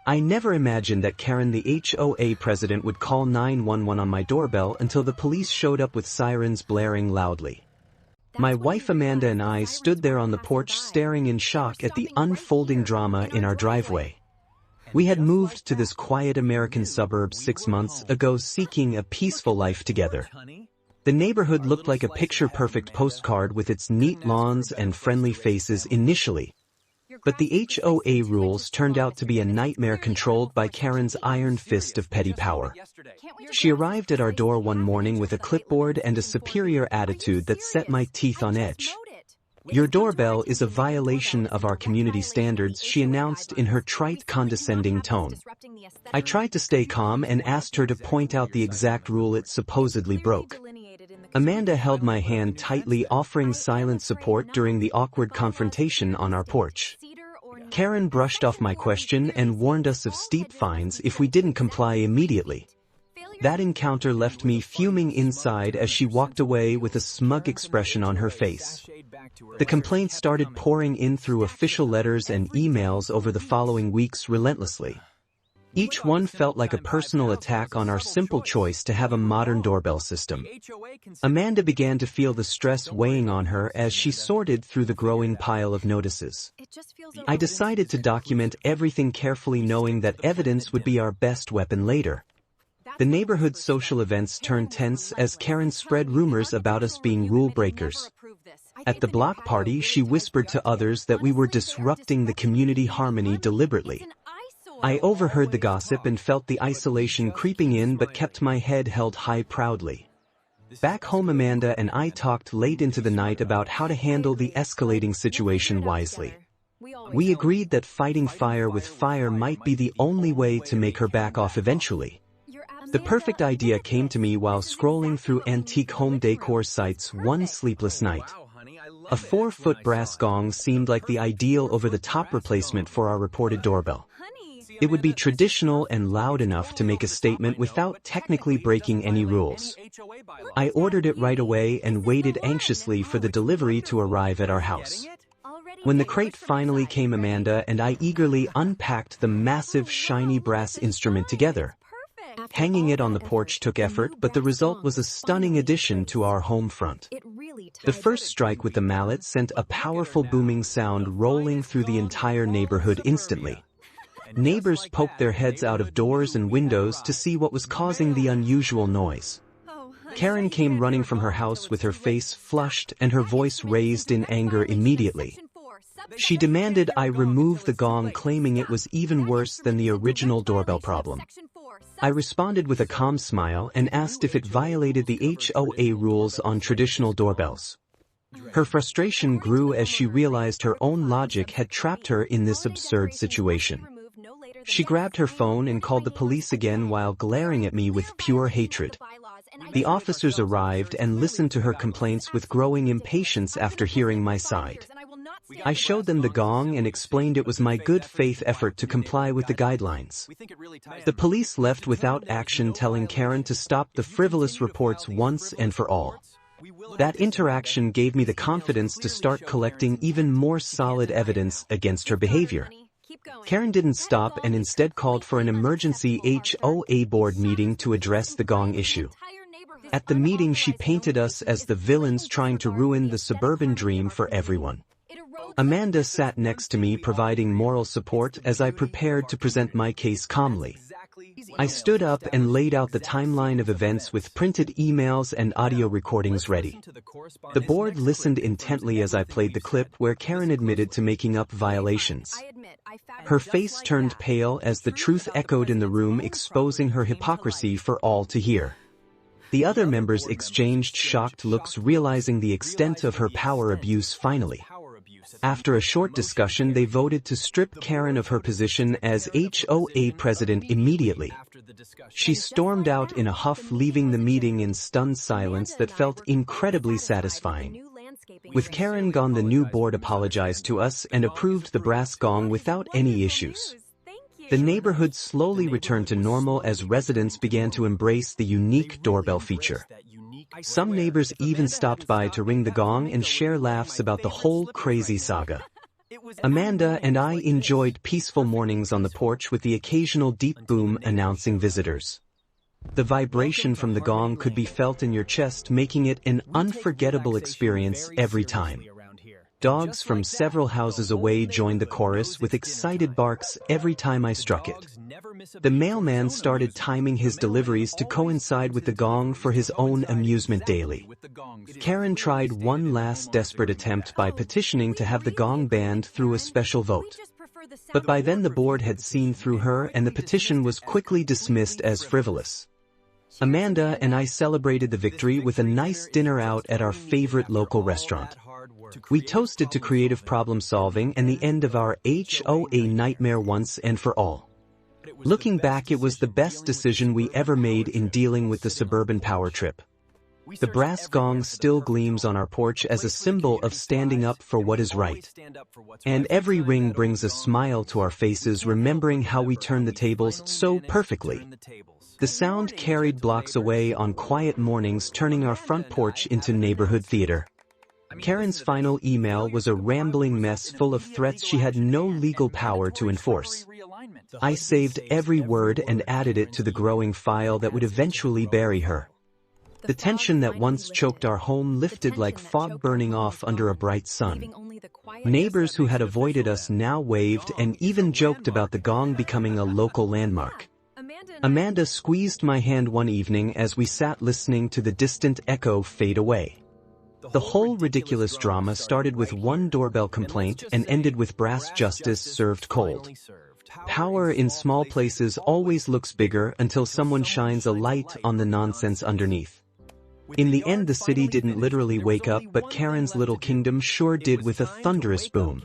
I never imagined that Karen, the HOA president, would call 911 on my doorbell until the police showed up with sirens blaring loudly. My wife Amanda and I stood there on the porch staring in shock at the unfolding drama in our driveway. We had moved to this quiet American suburb 6 months ago seeking a peaceful life together. The neighborhood looked like a picture-perfect postcard with its neat lawns and friendly faces initially. But the HOA rules turned out to be a nightmare controlled by Karen's iron fist of petty power. She arrived at our door one morning with a clipboard and a superior attitude that set my teeth on edge. "Your doorbell is a violation of our community standards," she announced in her trite, condescending tone. I tried to stay calm and asked her to point out the exact rule it supposedly broke. Amanda held my hand tightly, offering silent support during the awkward confrontation on our porch. Karen brushed off my question and warned us of steep fines if we didn't comply immediately. That encounter left me fuming inside as she walked away with a smug expression on her face. The complaints started pouring in through official letters and emails over the following weeks relentlessly. Each one felt like a personal attack on our simple choice to have a modern doorbell system. Amanda began to feel the stress weighing on her as she sorted through the growing pile of notices. I decided to document everything carefully, knowing that evidence would be our best weapon later. The neighborhood social events turned tense as Karen spread rumors about us being rule breakers. At the block party, she whispered to others that we were disrupting the community harmony deliberately. I overheard the gossip and felt the isolation creeping in, but kept my head held high proudly. Back home, Amanda and I talked late into the night about how to handle the escalating situation wisely. We agreed that fighting fire with fire might be the only way to make her back off eventually. The perfect idea came to me while scrolling through antique home decor sites one sleepless night. A 4-foot brass gong seemed like the ideal over-the-top replacement for our reported doorbell. It would be traditional and loud enough to make a statement without technically breaking any rules. I ordered it right away and waited anxiously for the delivery to arrive at our house. When the crate finally came, Amanda and I eagerly unpacked the massive, shiny brass instrument together. Hanging it on the porch took effort, but the result was a stunning addition to our home front. The first strike with the mallet sent a powerful booming sound rolling through the entire neighborhood instantly. Neighbors poked their heads out of doors and windows to see what was causing the unusual noise. Karen came running from her house with her face flushed and her voice raised in anger immediately. She demanded I remove the gong, claiming it was even worse than the original doorbell problem. I responded with a calm smile and asked if it violated the HOA rules on traditional doorbells. Her frustration grew as she realized her own logic had trapped her in this absurd situation. She grabbed her phone and called the police again while glaring at me with pure hatred. The officers arrived and listened to her complaints with growing impatience after hearing my side. I showed them the gong and explained it was my good faith effort to comply with the guidelines. The police left without action, telling Karen to stop the frivolous reports once and for all. That interaction gave me the confidence to start collecting even more solid evidence against her behavior. Karen didn't stop and instead called for an emergency HOA board meeting to address the gong issue. At the meeting, she painted us as the villains trying to ruin the suburban dream for everyone. Amanda sat next to me, providing moral support as I prepared to present my case calmly. I stood up and laid out the timeline of events with printed emails and audio recordings ready. The board listened intently as I played the clip where Karen admitted to making up violations. Her face turned pale as the truth echoed in the room, exposing her hypocrisy for all to hear. The other members exchanged shocked looks, realizing the extent of her power abuse finally. After a short discussion, they voted to strip Karen of her position as HOA president immediately. She stormed out in a huff, leaving the meeting in stunned silence that felt incredibly satisfying. With Karen gone, the new board apologized to us and approved the brass gong without any issues. The neighborhood slowly returned to normal as residents began to embrace the unique doorbell feature. Some neighbors even stopped by to ring the gong and share laughs about the whole crazy saga. Amanda and I enjoyed peaceful mornings on the porch with the occasional deep boom announcing visitors. The vibration from the gong could be felt in your chest, making it an unforgettable experience every time. Dogs from several houses away joined the chorus with excited barks every time I struck it. The mailman started timing his deliveries to coincide with the gong for his own amusement daily. Karen tried one last desperate attempt by petitioning to have the gong banned through a special vote. But by then the board had seen through her and the petition was quickly dismissed as frivolous. Amanda and I celebrated the victory with a nice dinner out at our favorite local restaurant. We toasted to creative problem solving and the end of our HOA nightmare once and for all. Looking back, it was the best decision we ever made in dealing with the suburban power trip. The brass gong still gleams on our porch as a symbol of standing up for what is right. And every ring brings a smile to our faces, remembering how we turned the tables so perfectly. The sound carried blocks away on quiet mornings, turning our front porch into neighborhood theater. Karen's final email was a rambling mess full of threats she had no legal power to enforce. I saved every word and added it to the growing file that would eventually bury her. The tension that once choked our home lifted like fog burning off under a bright sun. Neighbors who had avoided us now waved and even joked about the gong becoming a local landmark. Amanda squeezed my hand one evening as we sat listening to the distant echo fade away. The whole ridiculous drama started with one doorbell complaint and ended with brass justice served cold. Power in small places always looks bigger until someone shines a light on the nonsense underneath. In the end, the city didn't literally wake up, but Karen's little kingdom sure did with a thunderous boom.